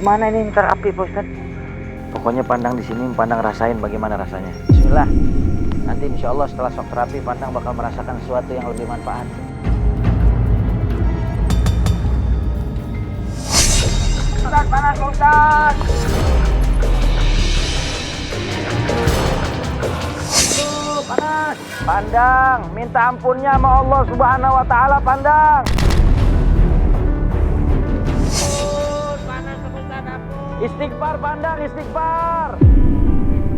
gimana ini ntar api Pak Ustadz? Pokoknya Pandang di sini, Pandang rasain bagaimana rasanya. Bismillah. Nanti insya Allah setelah shock terapi, Pandang bakal merasakan sesuatu yang lebih manfaat. Ustadz, panas Pak Ustadz. Panas. Pandang, minta ampunnya sama Allah Subhanahu wa Ta'ala, Pandang. Panas Pak Ustadz, ampun. Istighfar, Pandang, istighfar.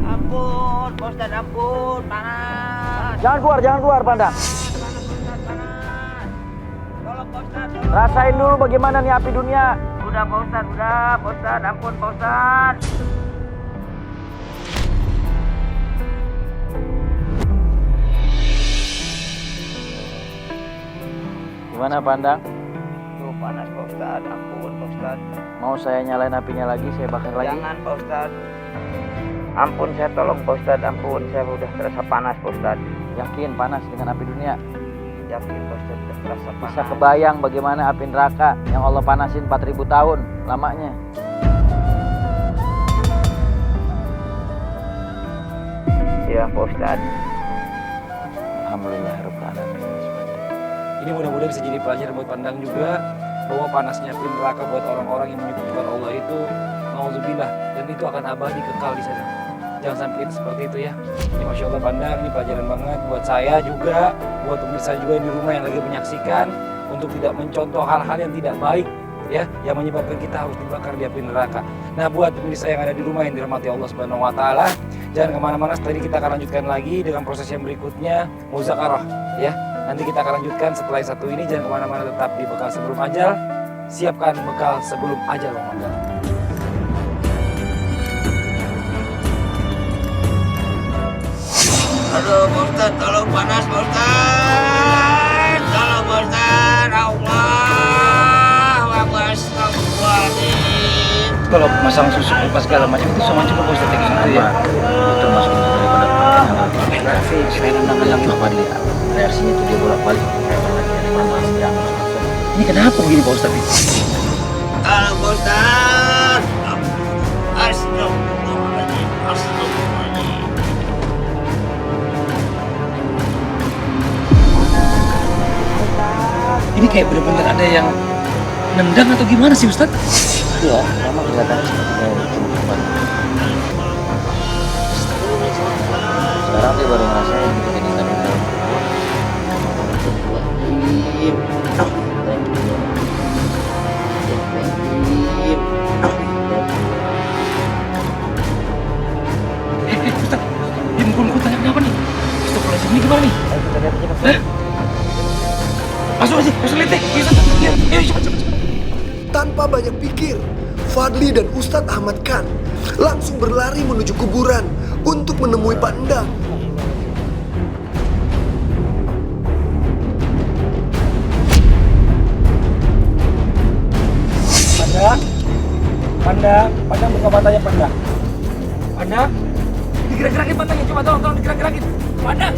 Ampun, Pak Ustadz, ampun. Panas. Jangan keluar, Pandang. Panas Pak Ustadz, panas. Tolong Pak Ustadz, tolong. Rasain dulu bagaimana nih api dunia. Udah Pak Ustadz, ampun Pak Ustadz. Gimana, Pandang? Tuh panas Pak Ustadz, ampun Pak Ustadz. Mau saya nyalain apinya lagi, saya bakar lagi? Jangan Pak Ustadz. Ampun, saya tolong Pak Ustadz, ampun. Saya udah terasa panas Pak Ustadz. Yakin panas dengan api dunia? Yakin Pak Ustadz udah terasa panas. Bisa kebayang bagaimana api neraka yang Allah panasin 4000 tahun lamanya. Iya Pak Ustadz. Alhamdulillahirabbil alamin. Ini mudah-mudahan bisa jadi pelajaran buat Pandang juga bahwa panasnya api neraka buat orang-orang yang menyekutukan Allah itu nauzubillah, dan itu akan abadi kekal di sana. Jangan sampai kita seperti itu ya. Ini Masya Allah Pandang, ini pelajaran banget buat saya juga, buat pemirsa juga yang di rumah yang lagi menyaksikan, untuk tidak mencontoh hal-hal yang tidak baik ya, yang menyebabkan kita harus dibakar di api neraka. Nah, buat pemirsa yang ada di rumah yang dirahmati Allah Subhanahu wa Ta'ala, jangan kemana-mana. Setelah ini kita akan lanjutkan lagi dengan proses yang berikutnya, muzakarah ya. Nanti kita akan lanjutkan setelah yang satu ini. Jangan kemana-mana, tetap di Bekal Sebelum Ajal. Siapkan bekal sebelum ajal memanggal. Aduh Pak Ustadz, tolong panas Pak Ustadz. Tolong Pak Ustadz. Allah Astagfirullahaladzim. Kalau masang susu apa segala macam itu sama juga Pak Ustadz kayak gitu ya. Itu termasuk daripada pakaian alat. Tapi saya nendang Bapak lihat reaksinya itu dia bolak-balik kayak lagi ada panas yang Ini kenapa begini Pak Ustadz? Tolong Pak Ustadz. Astagfirullahaladzim. Astagfirullahaladzim. Ini kayak benar-benar ada yang nendang atau gimana sih Ustadz? Iya, memang kelihatannya sepertinya cuma. Sekarang dia baru ngerasain jadi tadi dalam kubur. Ustadz, dia mukul-mukul tanya kenapa nih? Astagfirullahaladzim, ini gimana nih? Ayo kita lihat aja Hah? Masuk aja, masuk lihat deh. Ayo cepat. Tanpa banyak pikir, Fadli dan Ustadz Ahmad Khan langsung berlari menuju kuburan untuk menemui Pak Endang. Pandang buka matanya Pandang. Pandang, digerak-gerakin matanya, coba tolong digerak-gerakin. Pandang,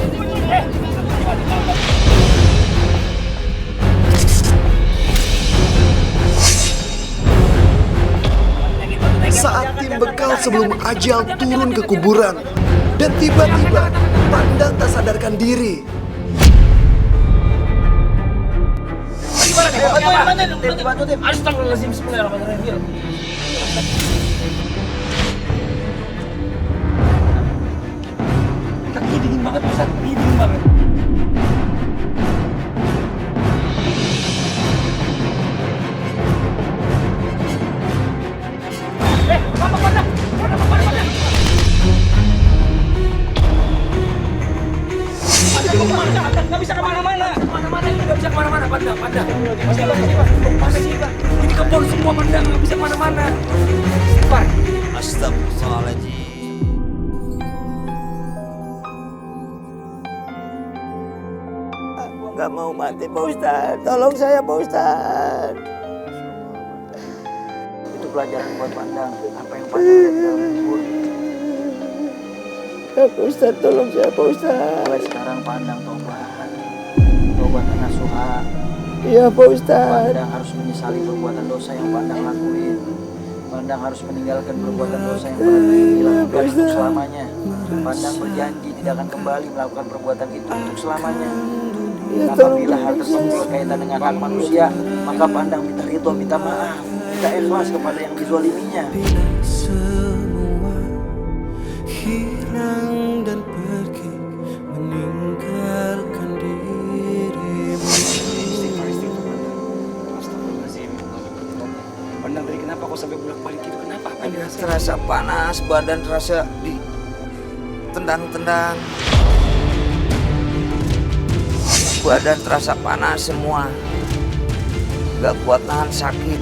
Saat tim bekal sebelum ajal turun ke kuburan, dan tiba-tiba Pandang tak sadarkan diri. Bantu tim. Astagfirullahaladzim, bismillahirrahmanirrahim. Kakinya dingin banget Ustaz, dingin banget. Pandang. Nggak bisa kemana-mana. Nggak bisa kemana-mana, Pandang. Ini kebon semua, Pandang. Nggak bisa kemana-mana. Istighfar. Astagfirullahaladzim. Aku nggak mau mati Pak Ustadz. Tolong saya Pak Ustadz. Itu pelajaran buat Pandang. Apa yang Pandang lihat dalam kubur. Pak Ustadz, tolong saya Pak Ustadz. Mulai sekarang Pandang tobat nasuha. Iya Pak Ustadz. Pandang harus menyesali perbuatan dosa yang Pandang lakuin. Pandang harus meninggalkan perbuatan dosa yang pernah dilakukan untuk selamanya. Pandang berjanji tidak akan kembali melakukan perbuatan itu untuk selamanya. Apabila hal tersebut berkaitan dengan hak manusia, maka Pandang minta ridho, minta maaf, minta ikhlas kepada yang dizaliminya. Semua hilang dan pergi meninggalkan dirimu. Astagfirullahaladzim. Pandang tadi kenapa kau sampai bolak-balik itu? Kenapa? Apa yang dirasain? Terasa panas, badan terasa di tendang-tendang. Badan terasa panas semua. Gak kuat nahan sakit.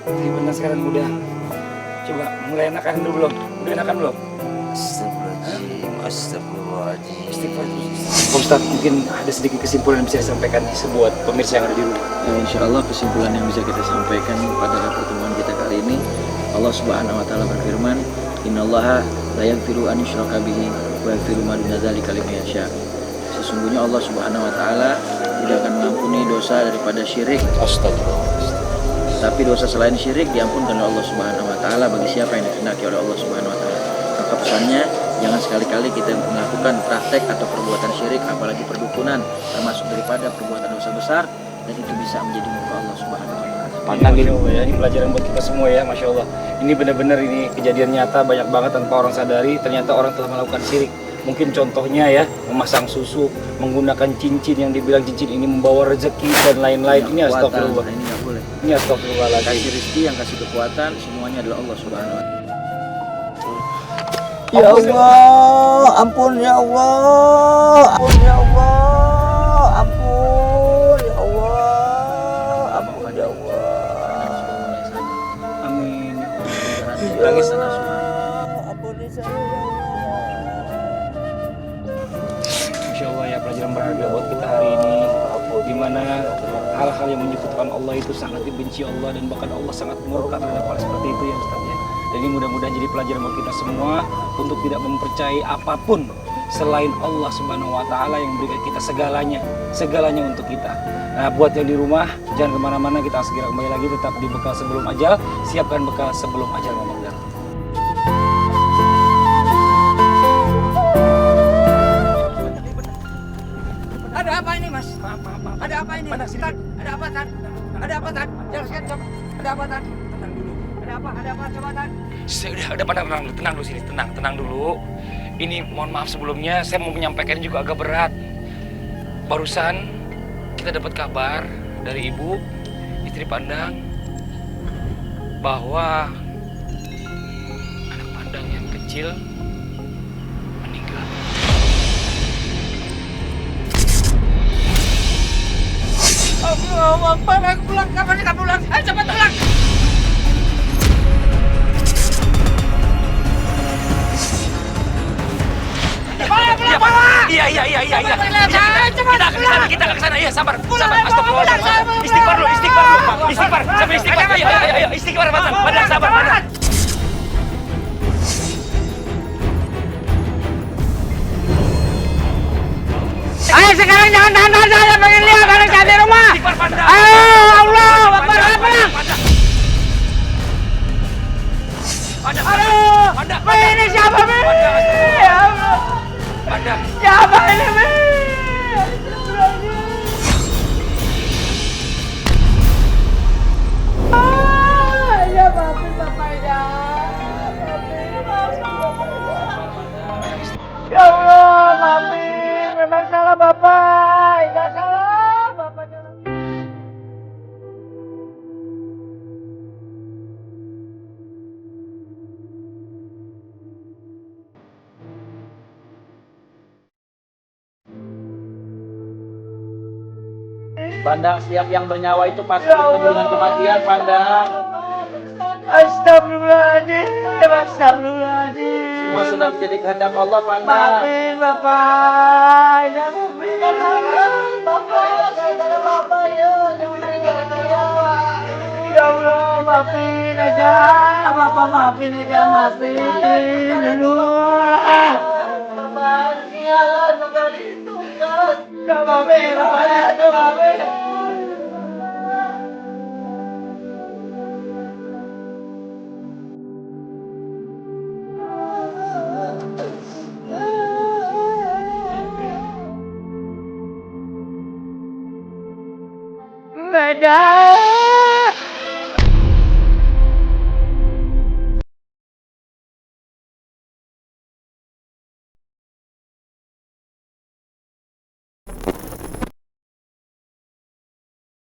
Jadi benar sekarang udah. Coba mulai enakan dulu belum? Udah enakan belum? Astagfirullahaladzim. Istighfar terus. Pak Ustadz, mungkin ada sedikit kesimpulan yang bisa disampaikan buat pemirsa yang ada di rumah. Insya Allah kesimpulan yang bisa kita sampaikan pada pertemuan kita kali ini, Allah Subhanahu Wa Taala berfirman, Innallaha la yaghfiru an yushraka bihi wa yaghfiru ma duna dzalika liman yasha. Sesungguhnya Allah Subhanahu Wa Taala tidak akan mengampuni dosa daripada syirik. Astagfirullah. Tapi dosa selain syirik diampunkan oleh Allah Subhanahu Wa Taala bagi siapa yang dikehendaki oleh Allah Subhanahu Wa Taala. Maka pesannya, jangan sekali-kali kita melakukan praktek atau perbuatan syirik, apalagi perdukunan, termasuk daripada perbuatan dosa besar, dan itu bisa menjadi murka Allah Subhanahu Wa Taala. Pandang ini, ya, ini pelajaran buat kita semua ya, Masya Allah. Ini benar-benar ini kejadian nyata, banyak banget tanpa orang sadari, ternyata orang telah melakukan syirik. Mungkin contohnya ya, memasang susu, menggunakan cincin yang dibilang cincin ini membawa rezeki dan lain-lain. Ini astagfirullah. Ini nggak boleh. Ini astagfirullahaladzim. Kasih rezeki, yang kasih kekuatan, semuanya adalah Allah Subhanahu Wa Taala. Ya Allah, ampun ya Allah, ampun ya Allah, ampun ya Allah, ampun ya Allah. Amin. Nangis sana semua. Ampuni saya. Insya Allah ya, pelajaran berharga buat kita hari ini, di mana hal-hal yang menyekutukan Allah itu sangat dibenci Allah, dan bahkan Allah sangat murka terhadap hal seperti itu ya Ustaz ya. Dan ini mudah-mudahan jadi pelajaran buat kita semua untuk tidak mempercayai apapun selain Allah Subhanahu Wa Taala yang memberikan kita segalanya untuk kita. Nah, buat yang di rumah jangan kemana-mana, kita segera kembali lagi, tetap di Bekal Sebelum Ajal. Siapkan bekal sebelum ajal memegang. Ada apa ini Mas? Ada apa ini? Tan? Ada apa Tan? Ada apa Tan? Jelaskan coba. Ada apa Tan? Tenang dulu. Ada apa coba Tan? Udah tenang dulu sini, tenang dulu. Ini mohon maaf sebelumnya, saya mau menyampaikan juga agak berat. Barusan kita dapat kabar dari ibu, istri Pandang, bahwa anak Pandang yang kecil meninggal. Allah Akbar, aku pulang. Kapan kita pulang? Ayo cepat pulang. Iya. Kita ke sana. Iya, sabar. Astagfirullah. Istighfar dulu. Sampai istighfar. Ayo, istighfar, Pandang, sabar, Pandang. Ayo sekarang jangan tahan saya pengen lihat anak saya di rumah. Istighfar, Pandang. Ayo Allah Akbar, pulang. Pandang. Ini siapa Mi? Ya Allah. Pandang. Siapa ini Mi? Ya maafin Bapak ya. Ya Allah, maafin. Memang salah Bapak. Tidak salah Bapak. Pandang, setiap yang bernyawa itu pasti bertemu dengan kematian, Pandang. Astagfirullahaladzim. Astagfirullahaladzim. Semua sudah menjadi kehendak Allah, Pandang. Maafin Bapak. Ya maafin Bapak. Bapak ya. Ya Allah, maafin aja. Bapak maafin aja, maafin. Aduh. Bapak, sialan sekali itu kan. Medan.